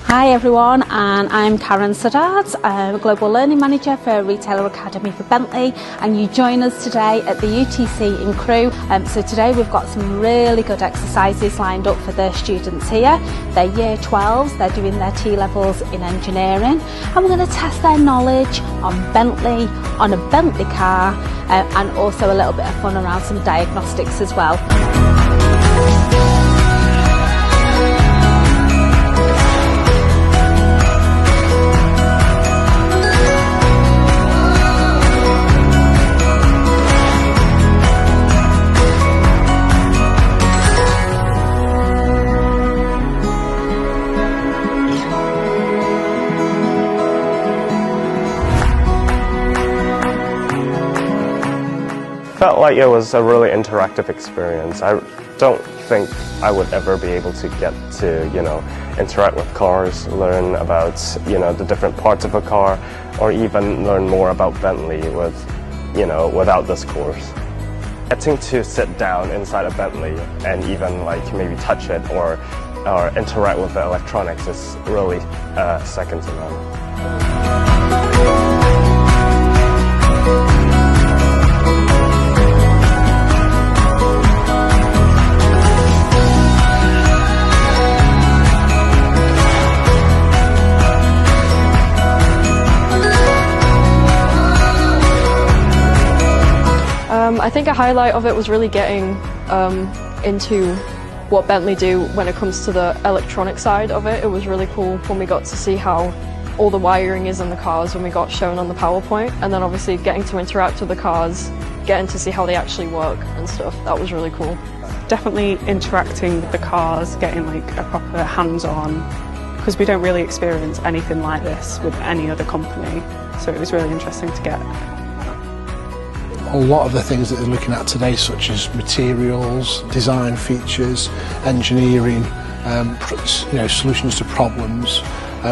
Hi everyone, and I'm Karen Sadat. I'm a Global Learning Manager for Retailer Academy for Bentley, and you join us today at the UTC in Crewe. So today we've got some really good exercises lined up for the students here. They're Year 12s, they're doing their T-levels in engineering, and we're going to test their knowledge on Bentley, on a Bentley car, and also a little bit of fun around some diagnostics as well. Felt like it was a really interactive experience. I don't think I would ever be able to get to, interact with cars, learn about, the different parts of a car, or even learn more about Bentley without this course. Getting to sit down inside a Bentley and even maybe touch it or interact with the electronics is really second to none. I think a highlight of it was really getting into what Bentley do when it comes to the electronic side of it. It was really cool when we got to see how all the wiring is in the cars when we got shown on the PowerPoint, and then obviously getting to interact with the cars, getting to see how they actually work and stuff. That was really cool. Definitely interacting with the cars, getting a proper hands-on, because we don't really experience anything like this with any other company, so it was really interesting to get. A lot of the things that they're looking at today, such as materials, design features, engineering, solutions to problems,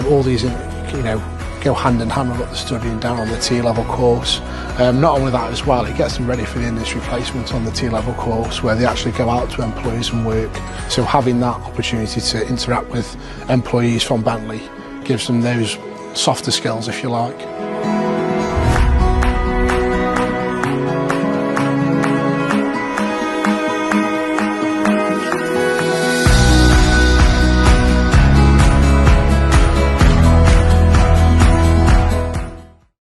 all these go hand in hand with what they're studying down on the T-level course. Not only that as well, it gets them ready for the industry placement on the T-level course, where they actually go out to employees and work. So having that opportunity to interact with employees from Bentley gives them those softer skills, if you like.